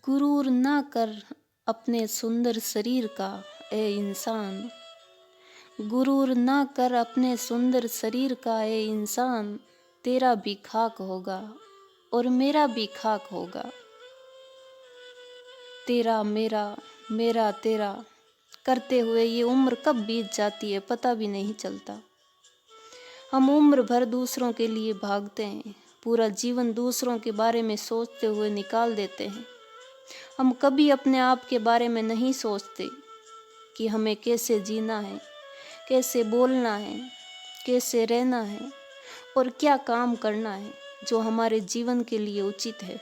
गुरूर ना कर अपने सुंदर शरीर का ए इंसान। गुरूर ना कर अपने सुंदर शरीर का ए इंसान। तेरा भी खाक होगा और मेरा भी खाक होगा। तेरा मेरा, मेरा तेरा करते हुए ये उम्र कब बीत जाती है पता भी नहीं चलता। हम उम्र भर दूसरों के लिए भागते हैं, पूरा जीवन दूसरों के बारे में सोचते हुए निकाल देते हैं। हम कभी अपने आप के बारे में नहीं सोचते कि हमें कैसे जीना है, कैसे बोलना है, कैसे रहना है और क्या काम करना है जो हमारे जीवन के लिए उचित है।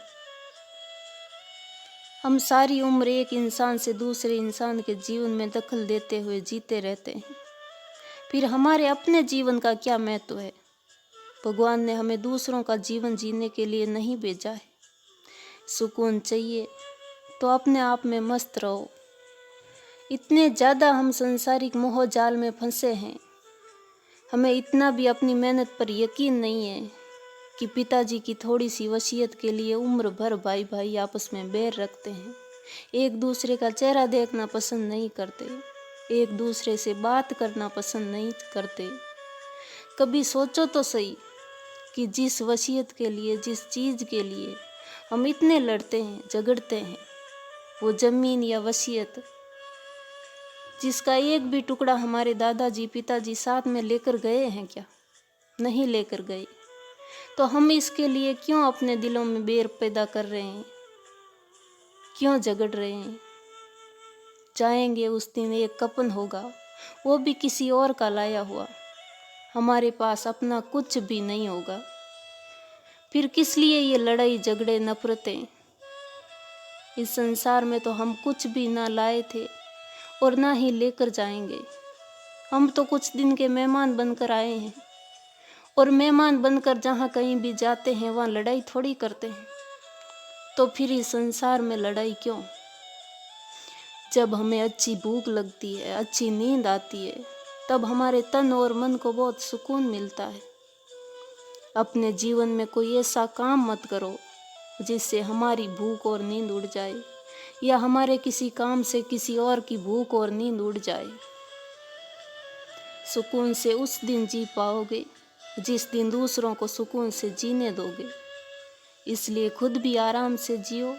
हम सारी उम्र एक इंसान से दूसरे इंसान के जीवन में दखल देते हुए जीते रहते हैं। फिर हमारे अपने जीवन का क्या महत्व है? भगवान ने हमें दूसरों का जीवन जीने के लिए नहीं भेजा है। सुकून चाहिए तो अपने आप में मस्त रहो। इतने ज़्यादा हम संसारिक मोह जाल में फंसे हैं, हमें इतना भी अपनी मेहनत पर यकीन नहीं है कि पिताजी की थोड़ी सी वसीयत के लिए उम्र भर भाई भाई आपस में बैर रखते हैं, एक दूसरे का चेहरा देखना पसंद नहीं करते, एक दूसरे से बात करना पसंद नहीं करते। कभी सोचो तो सही कि जिस वसीयत के लिए, जिस चीज़ के लिए हम इतने लड़ते हैं, झगड़ते हैं, वो ज़मीन या वसीयत जिसका एक भी टुकड़ा हमारे दादाजी पिताजी साथ में लेकर गए हैं क्या? नहीं लेकर गए। तो हम इसके लिए क्यों अपने दिलों में बैर पैदा कर रहे हैं, क्यों झगड़ रहे हैं? चाहेंगे उस दिन एक कफन होगा, वो भी किसी और का लाया हुआ, हमारे पास अपना कुछ भी नहीं होगा। फिर किस लिए ये लड़ाई झगड़े नफरतें? इस संसार में तो हम कुछ भी ना लाए थे और ना ही लेकर जाएंगे। हम तो कुछ दिन के मेहमान बनकर आए हैं और मेहमान बनकर जहाँ कहीं भी जाते हैं वहाँ लड़ाई थोड़ी करते हैं। तो फिर इस संसार में लड़ाई क्यों? जब हमें अच्छी भूख लगती है, अच्छी नींद आती है, तब हमारे तन और मन को बहुत सुकून मिलता है। अपने जीवन में कोई ऐसा काम मत करो जिससे हमारी भूख और नींद उड़ जाए, या हमारे किसी काम से किसी और की भूख और नींद उड़ जाए। सुकून से उस दिन जी पाओगे जिस दिन दूसरों को सुकून से जीने दोगे। इसलिए खुद भी आराम से जियो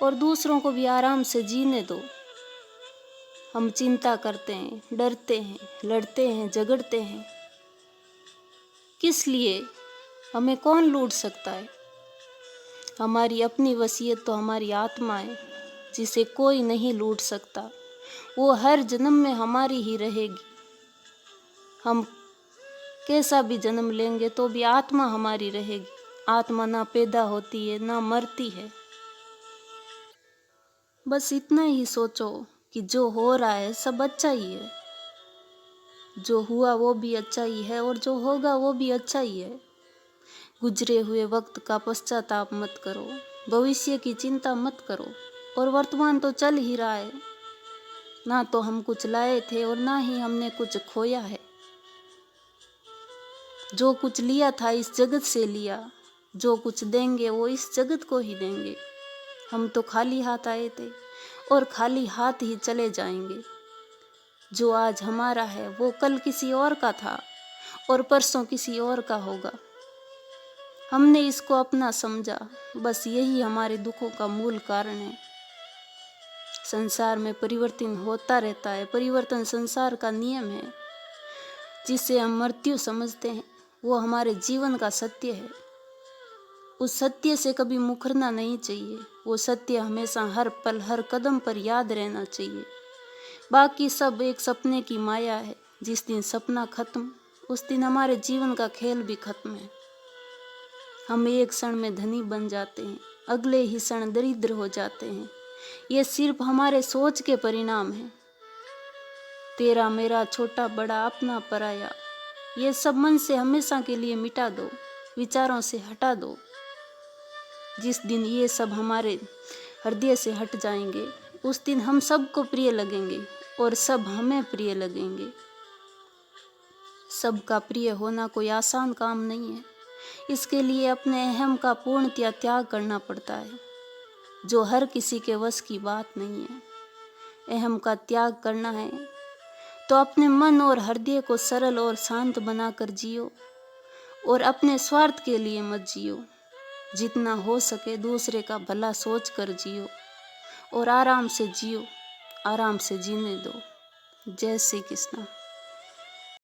और दूसरों को भी आराम से जीने दो। हम चिंता करते हैं, डरते हैं, लड़ते हैं, झगड़ते हैं, किस लिए? हमें कौन लूट सकता है? हमारी अपनी वसीयत तो हमारी आत्मा है जिसे कोई नहीं लूट सकता। वो हर जन्म में हमारी ही रहेगी। हम कैसा भी जन्म लेंगे तो भी आत्मा हमारी रहेगी। आत्मा ना पैदा होती है ना मरती है। बस इतना ही सोचो कि जो हो रहा है सब अच्छा ही है, जो हुआ वो भी अच्छा ही है और जो होगा वो भी अच्छा ही है। गुजरे हुए वक्त का पश्चाताप मत करो, भविष्य की चिंता मत करो, और वर्तमान तो चल ही रहा है। ना तो हम कुछ लाए थे और ना ही हमने कुछ खोया है। जो कुछ लिया था इस जगत से लिया, जो कुछ देंगे वो इस जगत को ही देंगे। हम तो खाली हाथ आए थे और खाली हाथ ही चले जाएंगे। जो आज हमारा है वो कल किसी और का था और परसों किसी और का होगा। हमने इसको अपना समझा, बस यही हमारे दुखों का मूल कारण है। संसार में परिवर्तन होता रहता है, परिवर्तन संसार का नियम है। जिसे हम मृत्यु समझते हैं वो हमारे जीवन का सत्य है। उस सत्य से कभी मुकरना नहीं चाहिए। वो सत्य हमेशा हर पल हर कदम पर याद रहना चाहिए। बाकी सब एक सपने की माया है। जिस दिन सपना खत्म, उस दिन हमारे जीवन का खेल भी खत्म है। हम एक क्षण में धनी बन जाते हैं, अगले ही क्षण दरिद्र हो जाते हैं। ये सिर्फ हमारे सोच के परिणाम हैं। तेरा मेरा, छोटा बड़ा, अपना पराया, ये सब मन से हमेशा के लिए मिटा दो, विचारों से हटा दो। जिस दिन ये सब हमारे हृदय से हट जाएंगे, उस दिन हम सबको प्रिय लगेंगे और सब हमें प्रिय लगेंगे। सबका प्रिय होना कोई आसान काम नहीं है। इसके लिए अपने अहम का पूर्णतः त्याग करना पड़ता है। जो हर किसी के वश की बात नहीं है। अहम का त्याग करना है तो अपने मन और हृदय को सरल और शांत बनाकर जियो और अपने स्वार्थ के लिए मत जियो। जितना हो सके दूसरे का भला सोच कर जियो और आराम से जियो, आराम से जीने दो। जय श्री कृष्ण।